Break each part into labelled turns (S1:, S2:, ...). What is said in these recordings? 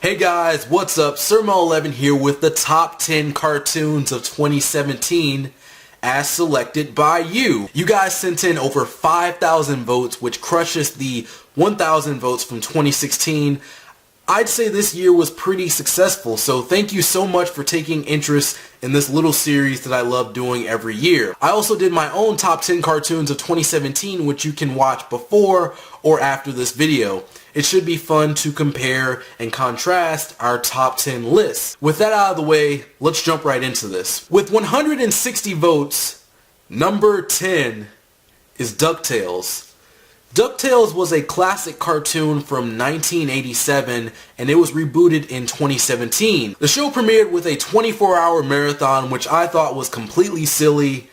S1: Hey guys, what's up? Sirmo11 here with the top 10 cartoons of 2017 as selected by you. You guys sent in over 5,000 votes, which crushes the 1,000 votes from 2016. I'd say this year was pretty successful, so thank you so much for taking interest in this little series that I love doing every year. I also did my own top 10 cartoons of 2017, which you can watch before or after this video. It should be fun to compare and contrast our top 10 lists. With that out of the way, let's jump right into this. With 160 votes, number 10 is DuckTales. DuckTales was a classic cartoon from 1987 and it was rebooted in 2017. The show premiered with a 24-hour marathon, which I thought was completely silly.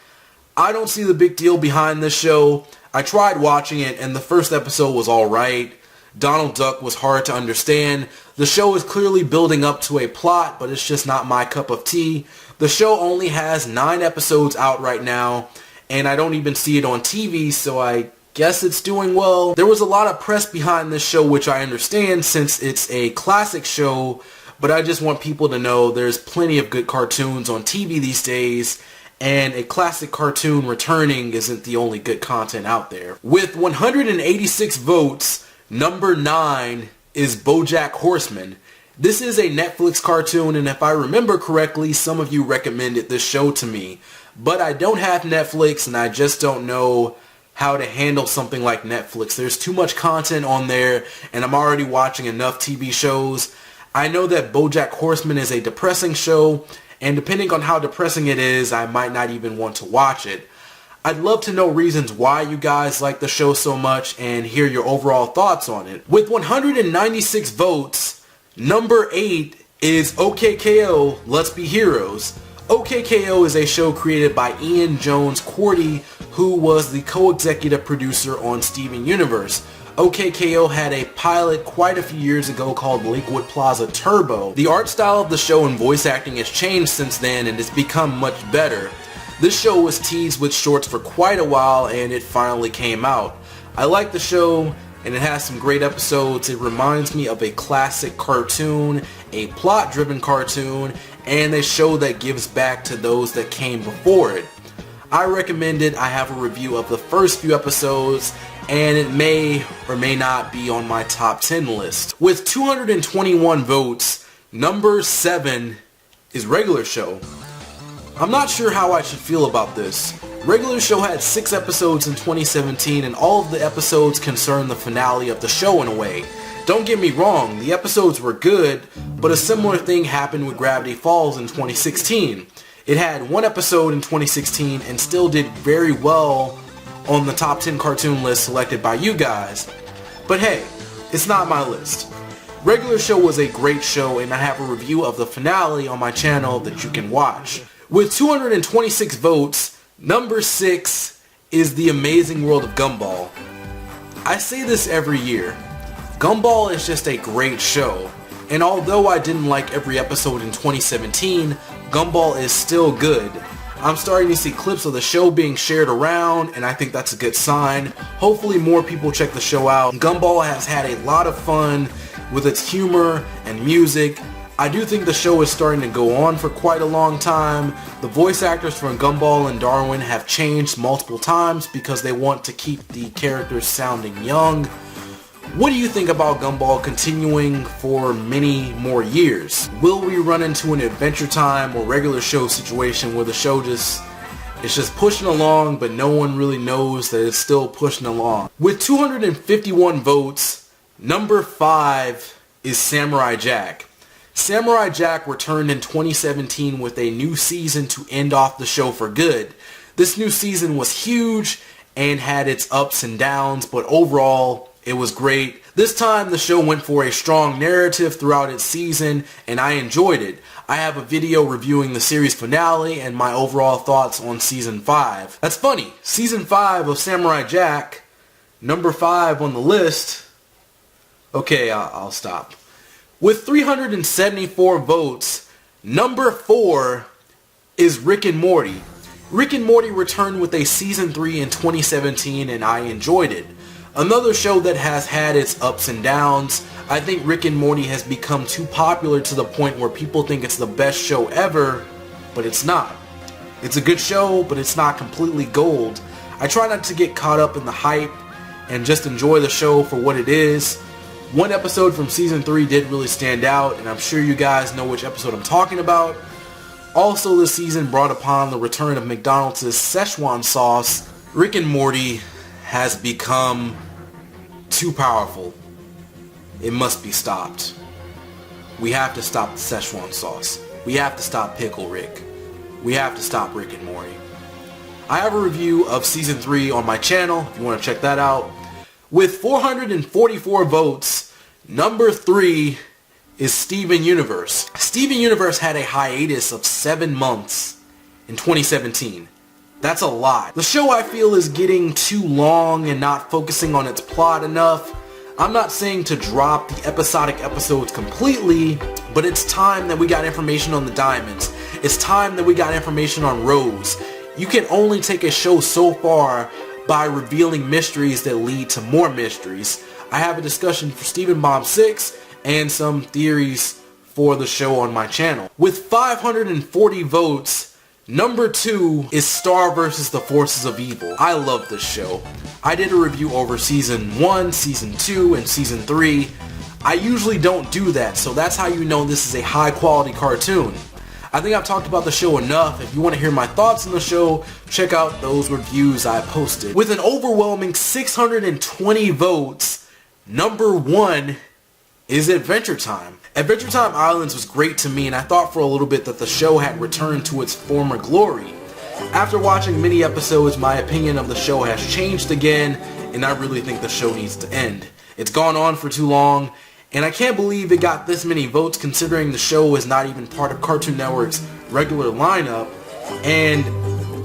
S1: I don't see the big deal behind this show. I tried watching it and the first episode was alright. Donald Duck was hard to understand. The show is clearly building up to a plot, but it's just not my cup of tea. The show only has 9 episodes out right now, and I don't even see it on TV, so I guess it's doing well. There was a lot of press behind this show, which I understand since it's a classic show, but I just want people to know there's plenty of good cartoons on TV these days, and a classic cartoon returning isn't the only good content out there. With 186 votes, number 9 is BoJack Horseman. This is a Netflix cartoon, and if I remember correctly, some of you recommended this show to me. But I don't have Netflix, and I just don't know how to handle something like Netflix. There's too much content on there, and I'm already watching enough TV shows. I know that BoJack Horseman is a depressing show, and depending on how depressing it is, I might not even want to watch it. I'd love to know reasons why you guys like the show so much and hear your overall thoughts on it. With 196 votes, number 8 is OKKO, Let's Be Heroes. OKKO is a show created by Ian Jones-Quartey, who was the co-executive producer on Steven Universe. OKKO had a pilot quite a few years ago called Lakewood Plaza Turbo. The art style of the show and voice acting has changed since then and it's become much better. This show was teased with shorts for quite a while and it finally came out. I like the show and it has some great episodes. It reminds me of a classic cartoon, a plot-driven cartoon, and a show that gives back to those that came before it. I recommend it. I have a review of the first few episodes and it may or may not be on my top 10 list. With 221 votes, number 7 is Regular Show. I'm not sure how I should feel about this. Regular Show had 6 episodes in 2017 and all of the episodes concern the finale of the show in a way. Don't get me wrong, the episodes were good, but a similar thing happened with Gravity Falls in 2016. It had 1 episode in 2016 and still did very well on the top 10 cartoon list selected by you guys. But hey, it's not my list. Regular Show was a great show and I have a review of the finale on my channel that you can watch. With 226 votes, number 6 is The Amazing World of Gumball. I say this every year. Gumball is just a great show, and although I didn't like every episode in 2017, Gumball is still good. I'm starting to see clips of the show being shared around, and I think that's a good sign. Hopefully more people check the show out. Gumball has had a lot of fun with its humor and music. I do think the show is starting to go on for quite a long time. The voice actors from Gumball and Darwin have changed multiple times because they want to keep the characters sounding young. What do you think about Gumball continuing for many more years? Will we run into an Adventure Time or Regular Show situation where the show is just pushing along but no one really knows that it's still pushing along? With 251 votes, number 5 is Samurai Jack. Samurai Jack returned in 2017 with a new season to end off the show for good. This new season was huge and had its ups and downs, but overall it was great. This time the show went for a strong narrative throughout its season and I enjoyed it. I have a video reviewing the series finale and my overall thoughts on season 5. That's funny, season 5 of Samurai Jack, number 5 on the list. Okay, I'll stop. With 374 votes, number 4 is Rick and Morty. Rick and Morty returned with a season 3 in 2017 and I enjoyed it. Another show that has had its ups and downs. I think Rick and Morty has become too popular to the point where people think it's the best show ever, but it's not. It's a good show, but it's not completely gold. I try not to get caught up in the hype and just enjoy the show for what it is. One episode from season 3 did really stand out, and I'm sure you guys know which episode I'm talking about. Also, this season brought upon the return of McDonald's Szechuan sauce. Rick and Morty has become too powerful. It must be stopped. We have to stop the Szechuan sauce. We have to stop Pickle Rick. We have to stop Rick and Morty. I have a review of season 3 on my channel if you want to check that out. With 444 votes, number 3 is Steven Universe. Steven Universe had a hiatus of 7 months in 2017. That's a lot. The show, I feel, is getting too long and not focusing on its plot enough. I'm not saying to drop the episodic episodes completely, but it's time that we got information on the diamonds. It's time that we got information on Rose. You can only take a show so far by revealing mysteries that lead to more mysteries. I have a discussion for Steven Bomb 6 and some theories for the show on my channel. With 540 votes, number 2 is Star vs. the Forces of Evil. I love this show. I did a review over season 1, season 2, and season 3. I usually don't do that, so that's how you know this is a high quality cartoon. I think I've talked about the show enough. If you want to hear my thoughts on the show, check out those reviews I posted. With an overwhelming 620 votes, number 1 is Adventure Time. Adventure Time Islands was great to me, and I thought for a little bit that the show had returned to its former glory. After watching many episodes, my opinion of the show has changed again, and I really think the show needs to end. It's gone on for too long, and I can't believe it got this many votes considering the show is not even part of Cartoon Network's regular lineup. And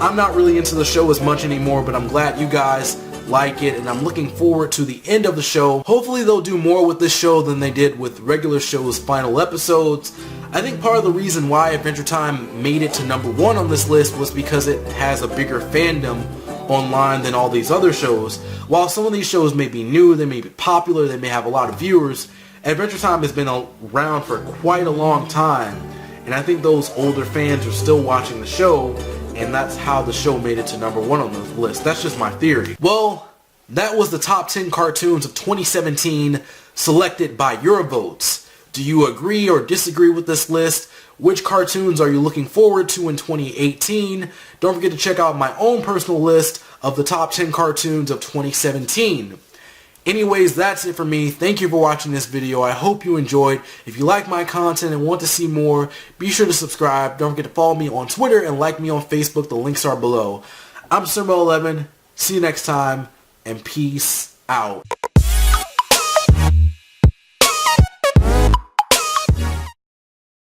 S1: I'm not really into the show as much anymore, but I'm glad you guys like it, and I'm looking forward to the end of the show. Hopefully they'll do more with this show than they did with regular show's final episodes. I think part of the reason why Adventure Time made it to number 1 on this list was because it has a bigger fandom online than all these other shows. While some of these shows may be new, they may be popular, they may have a lot of viewers, Adventure Time has been around for quite a long time, and I think those older fans are still watching the show, and that's how the show made it to number 1 on the list. That's just my theory. Well, that was the top 10 cartoons of 2017 selected by your votes. Do you agree or disagree with this list? Which cartoons are you looking forward to in 2018? Don't forget to check out my own personal list of the top 10 cartoons of 2017. Anyways, that's it for me. Thank you for watching this video. I hope you enjoyed. If you like my content and want to see more, be sure to subscribe. Don't forget to follow me on Twitter and like me on Facebook. The links are below. I'm Sermo11. See you next time, and peace out.